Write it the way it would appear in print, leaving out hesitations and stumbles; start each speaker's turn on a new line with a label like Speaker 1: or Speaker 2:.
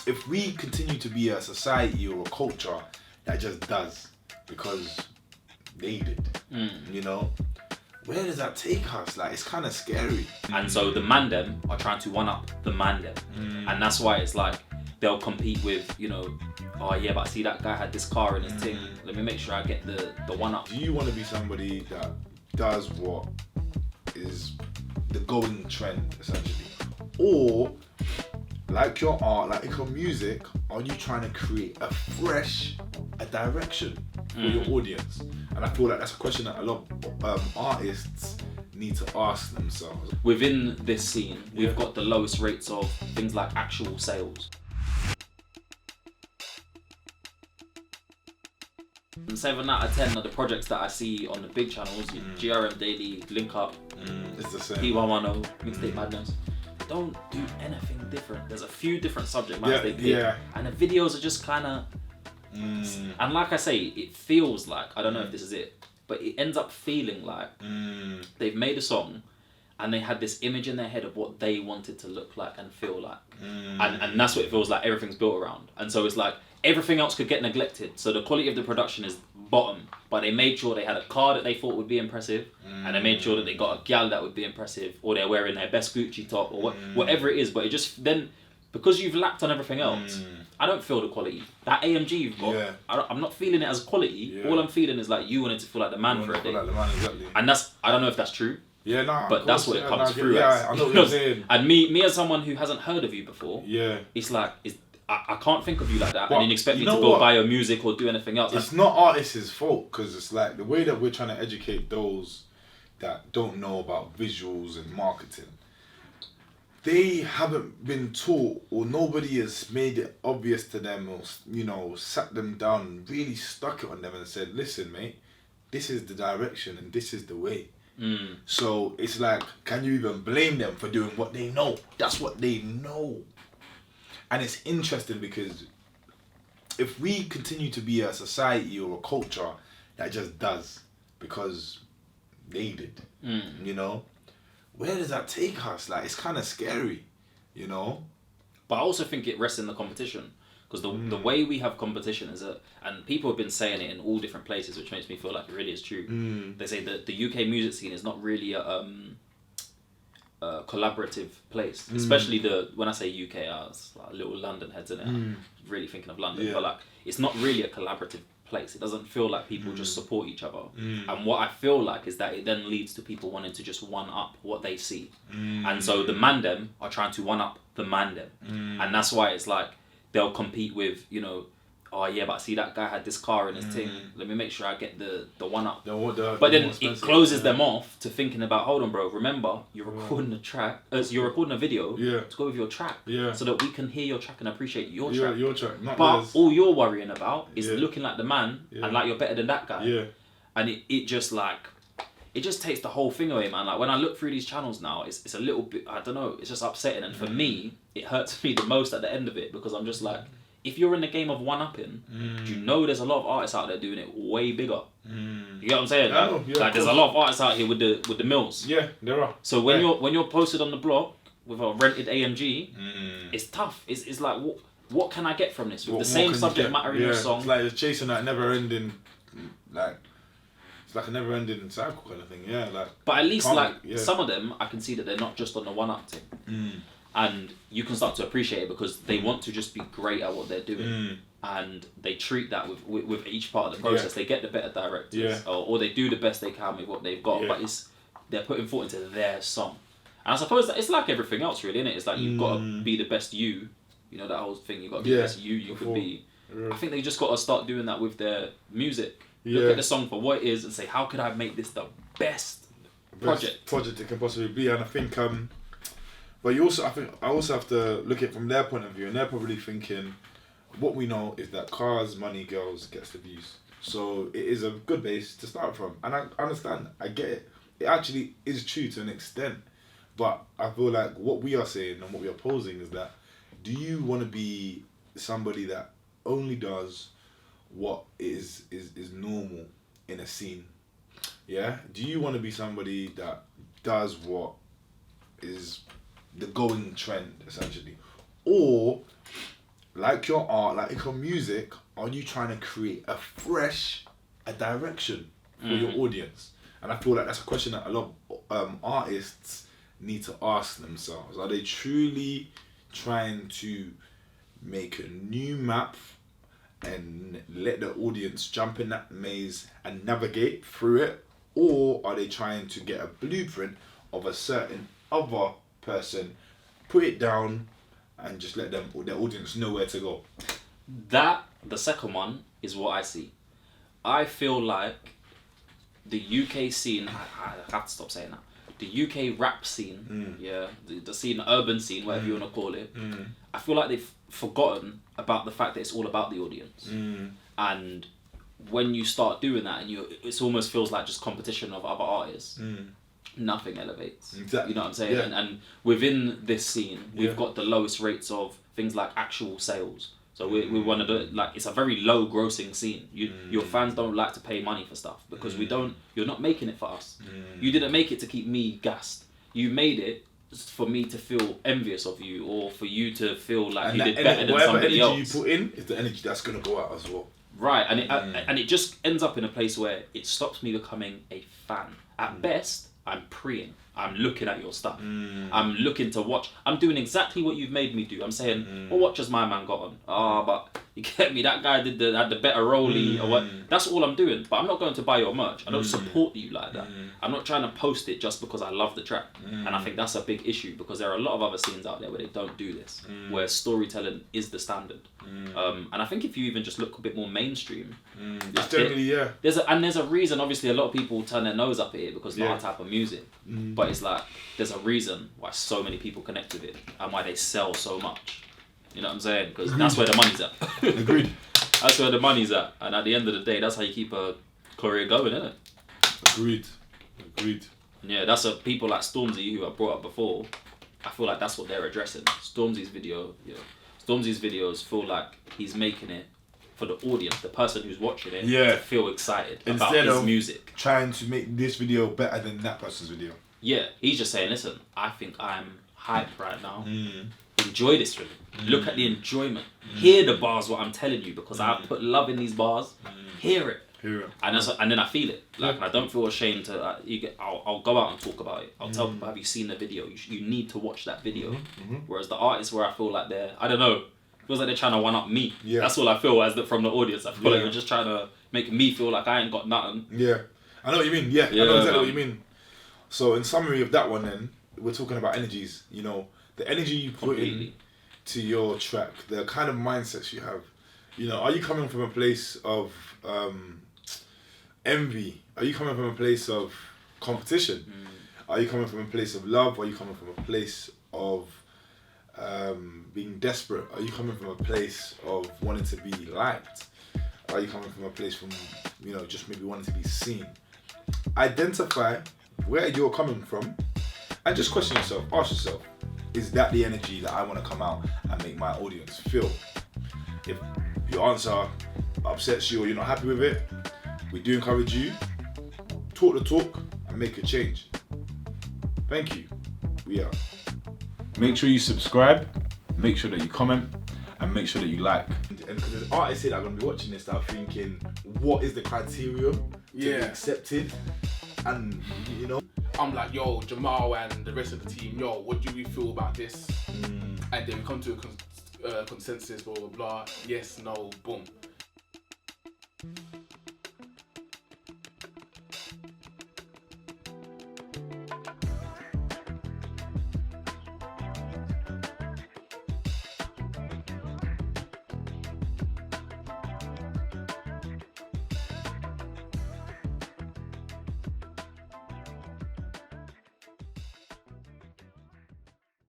Speaker 1: if we continue to be a society or a culture that just does because they did, you know, where does that take us? Like, it's kind of scary.
Speaker 2: And so the mandem are trying to one up the mandem, and that's why it's like they'll compete with, you know, oh yeah, but I see that guy had this car in his thing. Let me make sure I get the one up.
Speaker 1: Do you want to be somebody that does what is the going trend, essentially? Or, like your art, like your music, are you trying to create a direction for your audience? And I feel like that's a question that a lot of artists need to ask themselves.
Speaker 2: Within this scene, we've got the lowest rates of things like actual sales. 7 out of 10 of the projects that I see on the big channels, GRM Daily, Link Up,
Speaker 1: It's the same.
Speaker 2: P110, Mixtape Madness, don't do anything different. There's a few different subject matters they pick, and the videos are just kind of. And like I say, it feels like, I don't know if this is it, but it ends up feeling like they've made a song and they had this image in their head of what they wanted to look like and feel like, and that's what it feels like everything's built around. And so it's like everything else could get neglected, so the quality of the production is bottom, but they made sure they had a car that they thought would be impressive, and they made sure that they got a gal that would be impressive, or they're wearing their best Gucci top, or whatever it is. But it just then, because you've lacked on everything else, I don't feel the quality. That AMG you've got, I'm not feeling it as quality. All I'm feeling is like you wanted to feel like the man for a day.
Speaker 1: Like the man, exactly.
Speaker 2: And that's, I don't know if that's true.
Speaker 1: Yeah, nah,
Speaker 2: but that's what it comes through
Speaker 1: as.
Speaker 2: as.
Speaker 1: I know what you're saying.
Speaker 2: And me as someone who hasn't heard of you before, it's like, I can't think of you like that,
Speaker 1: but
Speaker 2: and then expect me to go buy your music or do anything else.
Speaker 1: It's not artists' fault, because it's like the way that we're trying to educate those that don't know about visuals and marketing. They haven't been taught, or nobody has made it obvious to them, or, you know, sat them down, really stuck it on them and said, listen, mate, this is the direction and this is the way. So it's like, can you even blame them for doing what they know? That's what they know. And it's interesting because if we continue to be a society or a culture that just does because they did, you know, where does that take us? Like, it's kind of scary, you know?
Speaker 2: But I also think it rests in the competition, because the way we have competition is and people have been saying it in all different places, which makes me feel like it really is true. They say that the UK music scene is not really a collaborative place, especially when I say UK, it's like little London heads in it. I'm really thinking of London, but like it's not really a collaborative place. It doesn't feel like people just support each other. And what I feel like is that it then leads to people wanting to just one up what they see. And so the mandem are trying to one up the mandem, and that's why it's like they'll compete with, you know, oh yeah, but I see that guy had this car in his thing. Let me make sure I get the one up. But then it closes them off to thinking about, hold on, bro. Remember, you're recording a track. You're recording a video to go with your track, so that we can hear your track and appreciate your track.
Speaker 1: Your track, not
Speaker 2: but
Speaker 1: theirs.
Speaker 2: all you're worrying about is looking like the man and like you're better than that guy. And it just like, it just takes the whole thing away, man. Like when I look through these channels now, it's a little bit, I don't know, it's just upsetting. And for me, it hurts me the most at the end of it, because I'm just like, if you're in the game of one-upping, you know there's a lot of artists out there doing it way bigger. You get what I'm saying? Like there's a lot of artists out here with the mills.
Speaker 1: Yeah, there are.
Speaker 2: So when you're posted on the block with a rented AMG, it's tough. It's like, what can I get from this? With the same subject matter in your song.
Speaker 1: It's like it's chasing that never-ending, like, it's like a never-ending cycle kind of thing. Yeah, like.
Speaker 2: But at least some of them, I can see that they're not just on the one-up thing. And you can start to appreciate it because they want to just be great at what they're doing, and they treat that with each part of the process. They get the better directors, or they do the best they can with what they've got. But they're putting thought into their song, and I suppose that it's like everything else, really, isn't it? It's like you've got to be the best you. You know that whole thing. You've got to be the best you could be. I think they just got to start doing that with their music. Look at the song for what it is and say, how could I make this the best project
Speaker 1: it can possibly be? And I think but I also have to look at it from their point of view, and they're probably thinking, what we know is that cars, money, girls gets the views. So it is a good base to start from. And I understand, I get it. It actually is true to an extent. But I feel like what we are saying and what we are posing is that, do you want to be somebody that only does what is normal in a scene? Yeah? Do you want to be somebody that does what is the going trend, essentially? Or like your art, like your music, are you trying to create a direction for your audience? And I feel like that's a question that a lot of artists need to ask themselves. Are they truly trying to make a new map and let the audience jump in that maze and navigate through it? Or are they trying to get a blueprint of a certain other person, put it down, and just let their audience know where to go?
Speaker 2: The second one is what I see. I feel like the UK scene, I have to stop saying that. The UK rap scene, the scene, urban scene, whatever you want to call it, I feel like they've forgotten about the fact that it's all about the audience. And when you start doing that, and it almost feels like just competition of other artists. Nothing elevates.
Speaker 1: Exactly.
Speaker 2: You know what I'm saying? And within this scene, we've got the lowest rates of things like actual sales. So we want to do, like, it's a very low grossing scene. Your fans don't like to pay money for stuff because you're not making it for us. You didn't make it to keep me gassed. You made it for me to feel envious of you, or for you to feel like and you did better than somebody else. Whatever energy
Speaker 1: you put in is the energy that's going to go out as well.
Speaker 2: Right, and it just ends up in a place where it stops me becoming a fan. At best, I'm preying. I'm looking at your stuff. I'm looking to watch. I'm doing exactly what you've made me do. I'm saying, well, what has my man got on? But you get me, that guy had the better rollie or what. That's all I'm doing. But I'm not going to buy your merch. I don't support you like that. I'm not trying to post it just because I love the track. And I think that's a big issue, because there are a lot of other scenes out there where they don't do this, where storytelling is the standard. And I think if you even just look a bit more mainstream,
Speaker 1: it's generally,
Speaker 2: there's a reason. Obviously, a lot of people turn their nose up at it because of our type of music. But it's like, there's a reason why so many people connect with it and why they sell so much. You know what I'm saying? Because that's where the money's at.
Speaker 1: Agreed.
Speaker 2: That's where the money's at. And at the end of the day, that's how you keep a career going, isn't it?
Speaker 1: Agreed.
Speaker 2: Yeah, that's people like Stormzy, who I brought up before. I feel like that's what they're addressing. Stormzy's videos feel like he's making it for the audience, the person who's watching it, to feel excited about his music.
Speaker 1: Trying to make this video better than that person's video.
Speaker 2: Yeah, he's just saying, listen, I think I'm hyped right now. Enjoy this with me. Look at the enjoyment. Hear the bars, what I'm telling you, because I put love in these bars. Hear it. And then I feel it. Like, and I don't feel ashamed to. I'll go out and talk about it. I'll tell people, have you seen the video? You need to watch that video. Whereas the artists, where I feel like I don't know, feels like they're trying to one up me. Yeah. That's all I feel from the audience. I feel like you're just trying to make me feel like I ain't got nothing.
Speaker 1: Yeah, I know what you mean. Yeah, I know exactly what you mean. So in summary of that one, then we're talking about energies. You know, the energy you put in to your track, the kind of mindsets you have. You know, are you coming from a place of envy? Are you coming from a place of competition? Are you coming from a place of love? Are you coming from a place of being desperate? Are you coming from a place of wanting to be liked? Are you coming from a place from, just maybe wanting to be seen? Identify where you're coming from and just question yourself, ask yourself, is that the energy that I want to come out and make my audience feel? If your answer upsets you or you're not happy with it, we do encourage you, talk the talk and make a change. Thank you. We are. Make sure you subscribe, make sure that you comment, and make sure that you like. And because there's artists here that are going to be watching this that are thinking, what is the criterion to be accepted? And,
Speaker 3: I'm like, yo, Jamal and the rest of the team, yo, what do we feel about this? And then we come to a consensus, blah, blah, blah. Yes, no, boom.